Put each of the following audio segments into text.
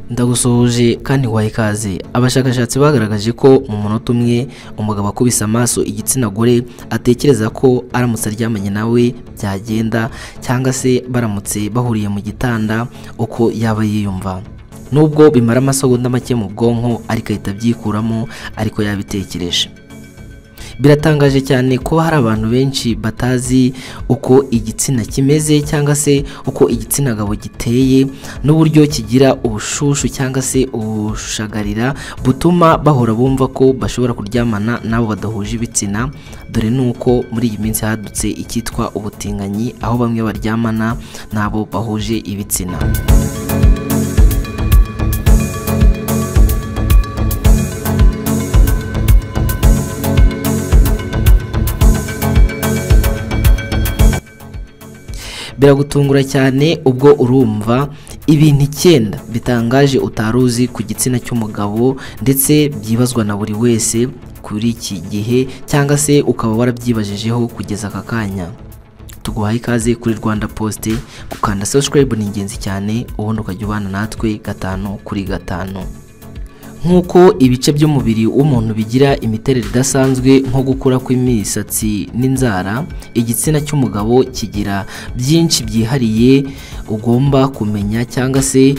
Ndagusohoje kandi waha ikaze. Abashakashatsi bagaragaje ko mu munota umwe umugabo akubise amaso igitsina gore atekereza ko aramutse aryamanye nawe byagenda, cyangwa se baramutse bahuriye mu gitanda uko yaba yiyumva. Nubwo bimara amasegonda make mu bwonko ariko ahita abyikuramo ariko yabitekereje. Biratangaje cyane ko hari abantu benshi batazi uko igitsina kimeze cyangwa se uko igitsina gabo giteye n'uburyo kigira ubushushu cyangwa se ubushagarira butuma bahora bumva ko bashobora kuryamana nabo badahuje ibitsina, dore nuko muri iyi minsi hadutse icyitwa ubutinganyi, aho bamwe baryamana nabo bahuje ibitsina. Biragutungura cyane ubwo urumva ibintu 9 bitangaje utaruzi ku gitsina cy'umugabo, ndetse byibazwa na buri wese kuri iki gihe, cyangwa se ukaba warabyibajejeho kugeza aka kanya. Tuguhaye ikaze kuri Rwanda Post, gukanda subscribe ni ingenzi cyane, ubundi ukajya ubana natwe 5 kuri 5. Nk'uko ibice by'umubiri w'umuntu bigira imiterere idasanzwe nko gukura kw'imisatsi n'inzara, igitsina cy'umugabo kigira byinshi byihariye ugomba kumenya, cyangwa se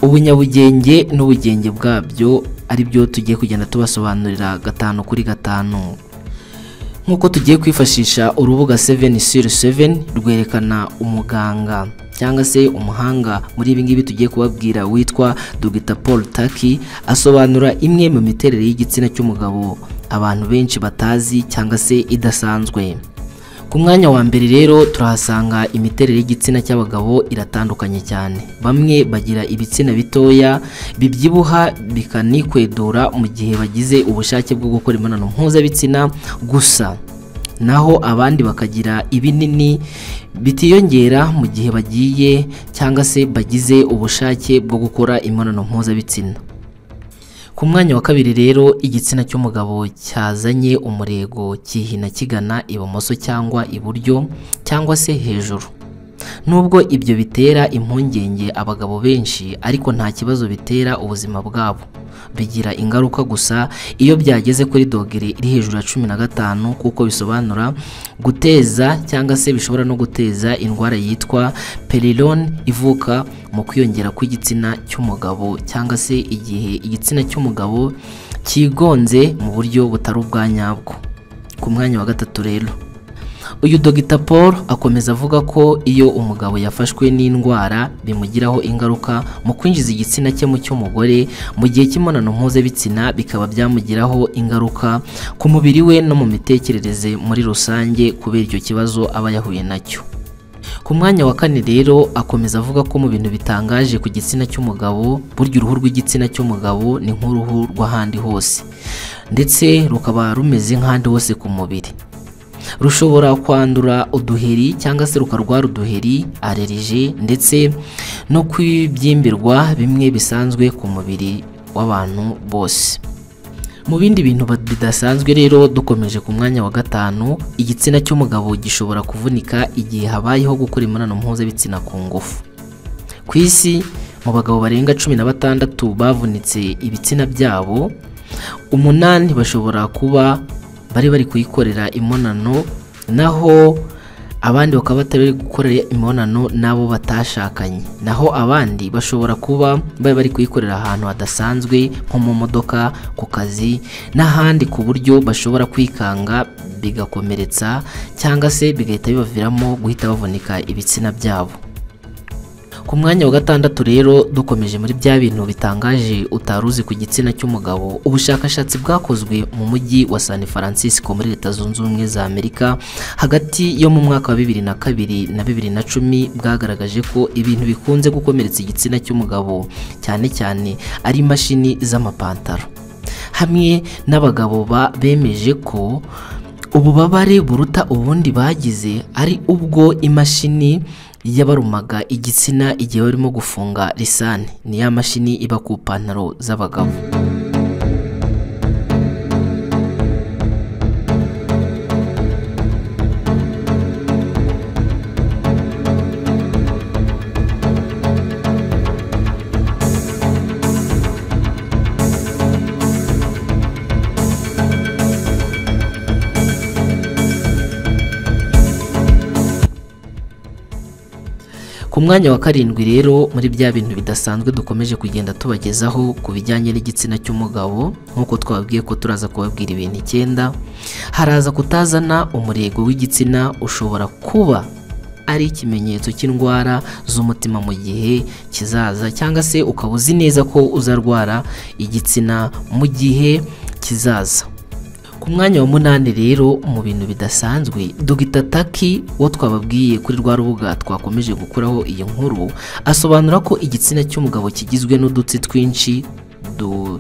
ubunyabugenge n'ubugenge bwabyo, ari byo tugiye kugenda tubasobanurira 5 kuri 5. Nk'uko tugiye kwifashisha urubuga 7/7 rwerekana umuganga cyangwa se umuhanga muri ibi ngibi tugiye kubabwira witwa Dr. Paul Taki, asobanura imwe mu miterere y'igitsina cy'umugabo abantu benshi batazi cyangwa se idasanzwe. Ku mwanya wa mbere rero turahasanga imiterere y'igitsina cy'abagabo iratandukanye cyane. Bamwe bagira ibitsina bitoya bibyibuha bikanikwedura mu gihe bagize ubushake bwo gukora imibonano mpuzabitsina gusa, naho abandi bakagira ibinini bitiyongera mu gihe bagiye cyangwa se bagize ubushake bwo gukora imibonano mpuzabitsina. Ku mwanya wa kabiri rero igitsina cy'umugabo cyazanye umurego kihina kigana ibumoso cyangwa iburyo cyangwa se hejuru. Nubwo ibyo bitera impungenge abagabo benshi, ariko nta kibazo bitera ubuzima bwabo. Bigira ingaruka gusa iyo byageze kuri dogere iri hejuru ya 15, kuko bisobanura guteza cyangwa se bishobora no guteza indwara yitwa perilone ivuka mu kwiyongera kw'igitsina cy'umugabo, cyangwa se igihe igitsina cy'umugabo kigonze mu buryo butari ubwa nyabwo. Ku mwanya wa gatatu rero uyu Dr. Paul akomeza avuga ko iyo umugabo yafashwe n'indwara bimugiraho ingaruka mu kwinjiza igitsina cye mu cy'umugore mu gihe cy'imibonano mpuzabitsina, bikaba byamugiraho ingaruka ku mubiri we no mu mitekerereze muri rusange kubera icyo kibazo aba yahuye nacyo. Ku mwanya wa 4 rero akomeza avuga ko mu bintu bitangaje ku gitsina cy'umugabo, burya uruhu rw'igitsina cy'umugabo ni nk'uruhu rw'ahandi hose, ndetse rukaba rumeze nk'ahandi hose ku mubiri. Rushobora kwandura uduheri cyangwa se rukarwara uduheri, allergie, ndetse no kwibyimbirwa bimwe bisanzwe ku mubiri w'abantu bose. Mu bindi bintu bidasanzwe rero, dukomeje ku mwanya wa 5, igitsina cy'umugabo gishobora kuvunika igihe habayeho gukora imibonano mpuzabitsina ku ngufu. Ku isi mu bagabo barenga 16 bavunitse ibitsina byabo, 8 bashobora kuba bari kuyikorera imibonano, naho abandi bakaba batari gukorera imibonano nabo batashakanye, naho abandi bashobora kuba bari kuyikorera ahantu hadasanzwe nko mu modoka, ku kazi n'ahandi, ku buryo bashobora kwikanga bigakomeretsa cyangwa se bigahita bibaviramo guhita bavunika ibitsina byabo. Ku mwanya wa 6 rero dukomeje muri bya bintu bitangaje utaruzi ku gitsina cy'umugabo, ubushakashatsi bwakozwe mu mujyi wa San Francisco muri Leta Zunze Ubumwe za Amerika hagati yo mu mwaka wa 2002 na 2010 bwagaragaje ko ibintu bikunze gukomeretsa igitsina cy'umugabo cyane cyane ari imashini z'amapantaro. Hamwe n'abagabo bemeje ko ububabare buruta ubundi bagize ari ubwo imashini yabarumaga igitsina igihe barimo gufunga lisani, ni ya mashini iba ku pantaro z'abagabo. Ku mwanya wa 7 rero muri bya bintu bidasanzwe dukomeje kugenda tubagezaho ku bijyanye n'igitsina cy'umugabo, nkuko twabwiye ko turaza kubabwira ibintu 9, haraza kutazana umurego w'igitsina ushobora kuba ari ikimenyetso cy'indwara z'umutima mu gihe kizaza, cyangwa se ukaba uzi neza ko uzarwara igitsina mu gihe kizaza. Ku mwanya wa 8 rero mu bintu bidasanzwe, Dr. Taki wo twababwiye kuri rwa rubuga twakomeje gukuraho iyi nkuru, asobanura ko igitsina cy'umugabo kigizwe n'udutsi twinshi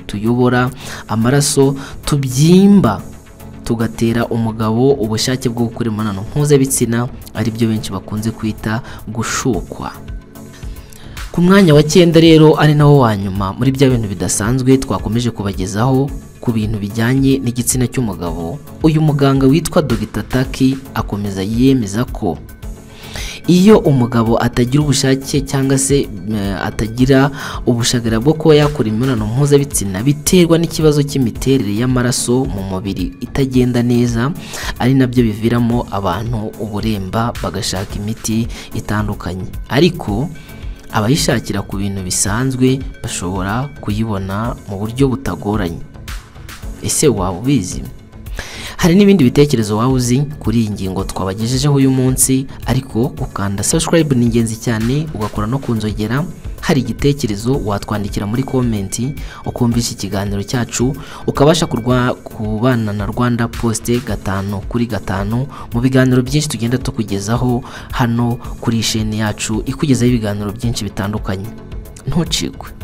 tuyobora amaraso tubyimba tugatera umugabo ubushake bwo gukora imibonano mpuzabitsina, ari byo benshi bakunze kwita gushukwa. Ku mwanya wa 9 rero ari nawo wa nyuma muri bya bintu bidasanzwe twakomeje kubagezaho ku bintu bijyanye n'igitsina cy'umugabo, uyu muganga witwa Dr. Taki akomeza yemeza ko iyo umugabo atagira ubushake cyangwa se atagira ubushagara bwo kuba yakora imibonano mpuzabitsina, biterwa n'ikibazo cy'imiterere y'amaraso mu mubiri itagenda neza, ari nabyo biviramo abantu uburemba bagashaka imiti itandukanye. Ariko abayishakira ku bintu bisanzwe bashobora kuyibona mu buryo butagoranye. Ese waba ubizi? Hari n'ibindi bitekerezo waba uzi kuri iyi ngingo twabagejejeho uyu munsi, ariko gukanda subscribe ni ingenzi cyane, ugakora no kunzogera. Hari igitekerezo watwandikira muri komenti ukumvisha ikiganiro cyacu, ukabasha kubana na Rwanda Post 5/5 mu biganiro byinshi tugenda tukugezaho hano kuri chaîne yacu ikugezaho ibiganiro byinshi bitandukanye. Ntucikwe.